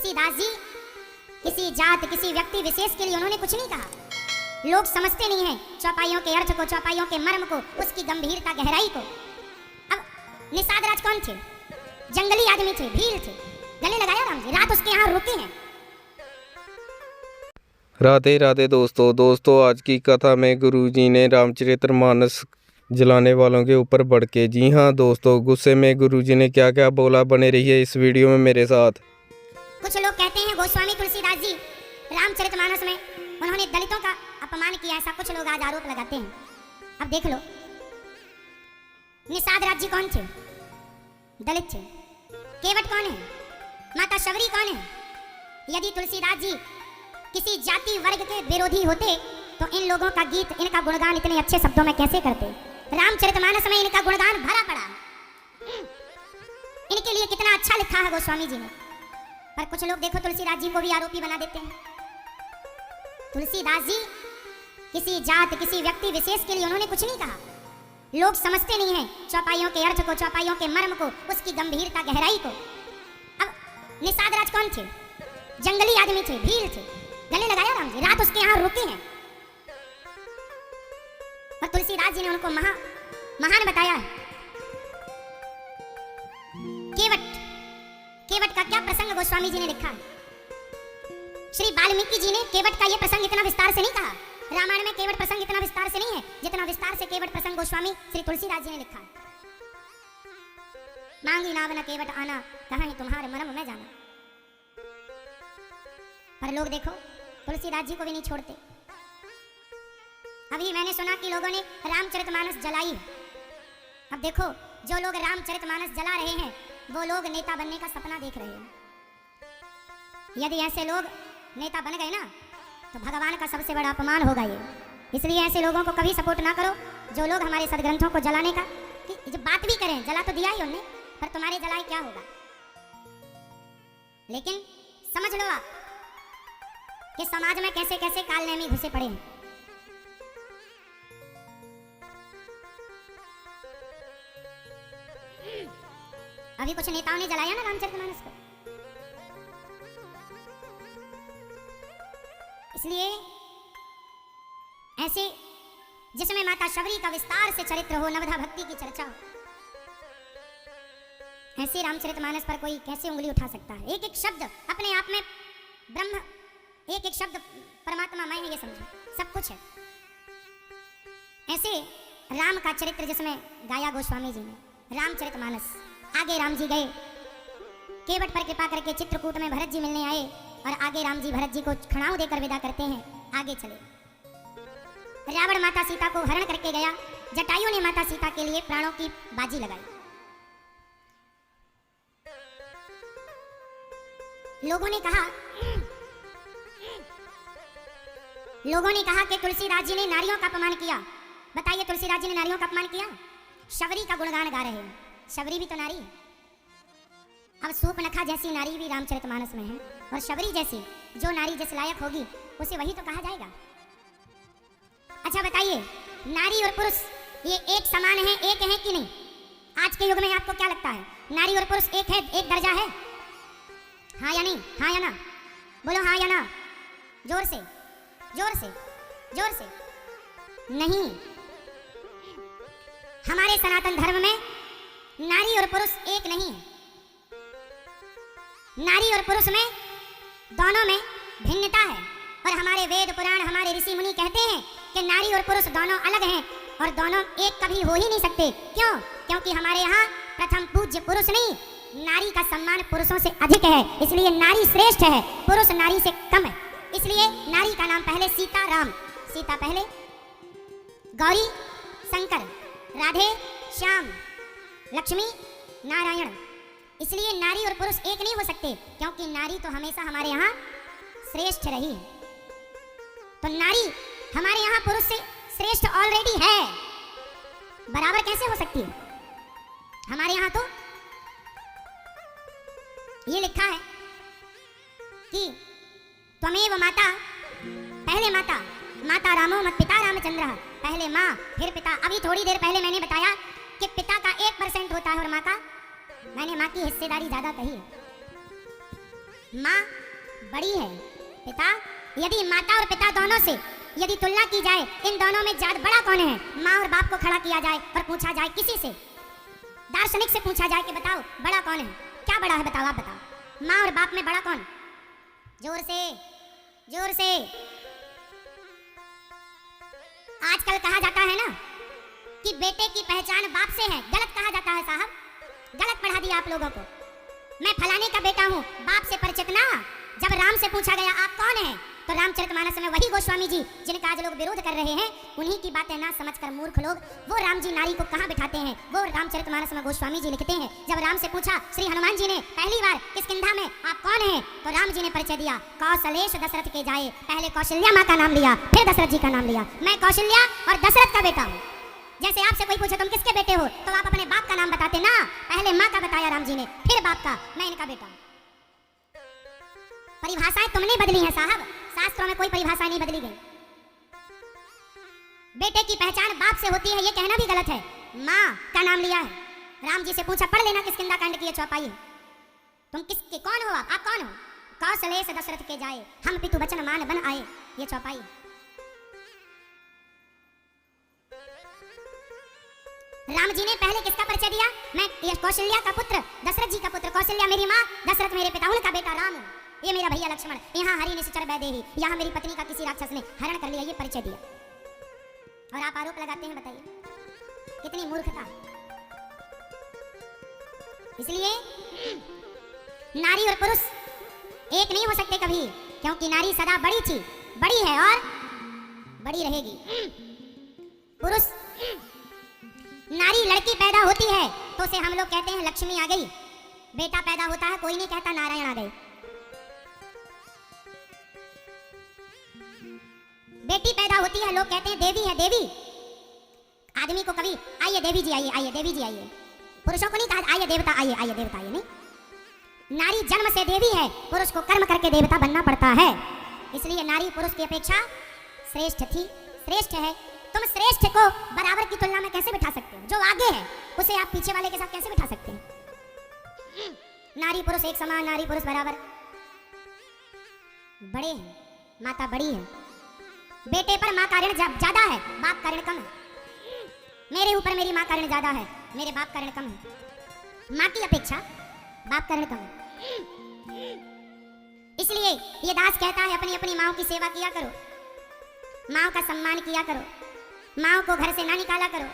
तुलसीदास जी किसी जात किसी व्यक्ति विशेष के लिए उन्होंने कुछ नहीं कहा। लोग समझते नहीं हैं चौपाइयों के अर्थ को, चौपाइयों के मर्म को, उसकी गंभीरता गहराई को। अब निषाद राज कौन थे? जंगली आदमी थे, भील थे, गले लगाया राम जी, रात उसके यहाँ रुके हैं। राधे राधे दोस्तों आज की कथा में गुरुजी ने रामचरितमानस जलाने वालों के ऊपर भड़के। जी हाँ दोस्तों, गुस्से में गुरुजी ने क्या क्या बोला, बने रहिए इस वीडियो में मेरे साथ। कुछ लोग कहते हैं गोस्वामी तुलसीदास जी रामचरितमानस में उन्होंने दलितों का अपमान किया, ऐसा कुछ लोग आज आरोप लगाते हैं। अब देख लो, निषाद राज जी कौन थे? दलित थे। केवट कौन है? माता शबरी कौन है? यदि तुलसीदास जी किसी जाति वर्ग के विरोधी होते तो इन लोगों का गीत, इनका गुणगान इतने अच्छे शब्दों में कैसे करते? रामचरितमानस में इनका गुणगान भरा पड़ा, इनके लिए कितना अच्छा लिखा है गोस्वामी जी ने। पर कुछ लोग देखो तुलसीदास जी को भी आरोपी बना देते हैं। तुलसीदास जी किसी जात किसी व्यक्ति विशेष के लिए उन्होंने कुछ नहीं कहा। लोग समझते नहीं हैं चौपाइयों के अर्थ को, चौपाइयों के मर्म को, उसकी गंभीरता गहराई को। अब निषाद राज कौन थे? जंगली आदमी थे, भील थे, गले लगाया राम जी, रात उसके यहाँ रुके हैं। और तुलसीदास जी ने उनको महान बताया है। केवट का क्या प्रसंग गोस्वामी जी ने लिखा है। श्री वाल्मीकि जी ने केवट का यह प्रसंग इतना विस्तार से नहीं कहा। रामायण में केवट प्रसंग इतना विस्तार से नहीं है जितना विस्तार से केवट प्रसंग गोस्वामी श्री तुलसीदास जी ने लिखा है। मांगी नाव न केवट आना, कहाँ तुम्हारे मर्म में जाना। पर लोग देखो तुलसीदास जी को भी नहीं छोड़ते। अभी मैंने सुना कि लोगों ने रामचरितमानस जलाई है। अब देखो, जो लोग रामचरितमानस जला रहे हैं वो लोग नेता बनने का सपना देख रहे हैं। यदि ऐसे लोग नेता बन गए ना तो भगवान का सबसे बड़ा अपमान होगा ये। इसलिए ऐसे लोगों को कभी सपोर्ट ना करो जो लोग हमारे सदग्रंथों को जलाने का, कि जब बात भी करें, जला तो दिया ही उन्होंने, पर तुम्हारे जलाए क्या होगा। लेकिन समझ लो आप कि समाज में कैसे कैसे कालनेमी घुसे पड़े हैं। अभी कुछ नेताओं ने जलाया ना रामचरितमानस को। इसलिए ऐसे जिसमें माता शबरी का विस्तार से चरित्र हो, नवधा भक्ति की चर्चा हो, ऐसे रामचरितमानस पर कोई कैसे उंगली उठा सकता है? एक एक शब्द अपने आप में ब्रह्म, एक एक शब्द परमात्मा मैं है, ये समझो, सब कुछ है। ऐसे राम का चरित्र जिसमें गाया गोस्वामी जी ने रामचरितमानस। आगे राम जी गए, केवट पर कृपा करके चित्रकूट में भरत जी मिलने आए और आगे राम जी भरत जी को खड़ाऊ देकर विदा करते हैं। आगे चले। रावण माता सीता को हरण करके गया, जटायु ने माता सीता के लिए प्राणों की बाजी लगाई। लोगों ने कहा कि तुलसीदास जी ने नारियों का अपमान किया। बताइए, तुलसीदास जी ने नारियों का अपमान किया? शबरी का गुणगान गा रहे हैं। शबरी भी तो नारी है। अब सूर्पनखा जैसी नारी भी रामचरितमानस में है, और शबरी जैसी जो नारी जिस लायक होगी उसे वही तो कहा जाएगा। अच्छा बताइए, नारी और पुरुष ये एक समान है, एक है कि नहीं? आज के युग में आपको क्या लगता है, नारी और पुरुष एक है, एक दर्जा है? हाँ या नहीं? हाँ या ना? बोलो हाँ या ना, जोर से जोर से जोर से। नहीं, हमारे सनातन धर्म में नारी और पुरुष एक नहीं है। नारी और पुरुष में दोनों में भिन्नता है। और हमारे वेद पुराण, हमारे ऋषि मुनि कहते हैं कि नारी और पुरुष दोनों अलग हैं और दोनों एक कभी हो ही नहीं सकते। क्यों? क्योंकि हमारे यहाँ प्रथम पूज्य पुरुष नहीं, नारी का सम्मान पुरुषों से अधिक है। इसलिए नारी श्रेष्ठ है, पुरुष नारी से कम है। इसलिए नारी का नाम पहले सीता राम, सीता पहले, गौरी शंकर, राधे श्याम, लक्ष्मी नारायण। इसलिए नारी और पुरुष एक नहीं हो सकते, क्योंकि नारी तो हमेशा हमारे यहाँ श्रेष्ठ रही है। तो नारी हमारे यहाँ पुरुष से श्रेष्ठ ऑलरेडी है, बराबर कैसे हो सकती है? हमारे यहाँ तो ये लिखा है कि त्वमेव माता, पहले माता, माता रामो मत पिता रामचंद्र, पहले माँ फिर पिता। अभी थोड़ी देर पहले मैंने बताया कि पिता का 1% होता है और माँ का, मैंने माँ की हिस्सेदारी ज्यादा कही है। माँ बड़ी है, पिता, यदि माता और पिता दोनों से यदि तुलना की जाए, इन दोनों में ज्यादा बड़ा कौन है? माँ और बाप को खड़ा किया जाए और पूछा जाए किसी से, दार्शनिक से पूछा जाए कि बताओ बड़ा कौन है, क्या बड़ा है, बताओ, आप बताओ, माँ और बाप में बड़ा कौन? जोर से, जोर से। आजकल कहा जाता है ना कि बेटे की पहचान बाप से है, गलत कहा जाता है साहब, गलत पढ़ा दिया आप लोगों को। मैं फलाने का बेटा हूँ, बाप से परिचित ना। जब राम से पूछा गया आप कौन हैं, तो रामचरितमानस में वही गोस्वामी जी जिनका आज लोग विरोध कर रहे हैं, उन्हीं की बातें ना समझकर मूर्ख लोग वो राम जी नारी को कहाँ बिठाते हैं। वो रामचरितमानस में गोस्वामी जी लिखते हैं, जब राम से पूछा श्री हनुमान जी ने पहली बार किष्किंधा में आप कौन हैं, तो राम जी ने परिचय दिया, कौशलेश दशरथ के जाए। पहले कौशल्या माँ का नाम लिया, फिर दशरथ जी का नाम लिया। मैं कौशल्या और दशरथ का बेटा हूँ। जैसे आपसे कोई पूछे तुम किसके बेटे हो, तो आप अपने बाप का नाम बताते ना, पहले माँ का बताया राम जी ने, फिर बाप का। मैं इनका बेटा हूँ। परिभाषाएं तुमने बदली हैं साहब, शास्त्रों में कोई परिभाषा नहीं बदली गई। बेटे की पहचान बाप से होती है, ये कहना भी गलत है। माँ का नाम लिया है, राम जी से पूछा, पढ़ लेना किष्किंधा कांड की चौपाई है, तुम किसके कौन हो, आप कौन हो? कौशलेश दशरथ के जाए, हम पितु वचन मान बन आए, ये चौपाई। राम जी ने पहले किसका परिचय दिया? मैं ये कौशल्या का पुत्र, दशरथ जी का पुत्र, कौशल्या मेरी माँ, दशरथ मेरे पिता, उनका बेटा राम हूँ। ये मेरा भैया लक्ष्मण, यहाँ हरि निश्चर वैदेही, यहाँ मेरी पत्नी का किसी राक्षस ने हरण कर लिया, ये परिचय दिया। और आप आरोप लगाते हैं, बताइए कितनी मूर्खता। इसलिए नारी और पुरुष एक नहीं हो सकते कभी, क्योंकि नारी सदा बड़ी थी, बड़ी है और बड़ी रहेगी। पुरुष, नारी लड़की पैदा होती है तो उसे हम लोग कहते हैं लक्ष्मी आ गई, बेटा पैदा होता है कोई नहीं कहता नारायण आ गए। बेटी पैदा होती है लोग कहते हैं देवी है, देवी। आदमी को कभी आइए देवी जी आइए, आइए देवी जी आइए, पुरुषों को नहीं कहा आइए देवता आइए, आइए देवता आइए, नहीं। नारी जन्म से देवी है, पुरुष को कर्म करके देवता बनना पड़ता है। इसलिए नारी पुरुष की अपेक्षा श्रेष्ठ थी, श्रेष्ठ है। तुम श्रेष्ठ को बराबर की तुलना में कैसे बिठा सकते हो? जो आगे है उसे आप पीछे वाले के साथ कैसे बिठा सकते हैं? नारी पुरुष एक समान, नारी पुरुष बराबर, बड़े हैं, माता बड़ी है। बेटे पर माँ का ऋण ज्यादा है, बाप का ऋण कम है। मेरे ऊपर मेरी माँ का ऋण ज्यादा है, मेरे बाप का ऋण कम है। माँ की अपेक्षा बाप का ऋण कम है। इसलिए ये दास कहता है अपनी अपनी माँ की सेवा किया करो, माँ का सम्मान किया करो, माँ को घर से ना निकाला करो।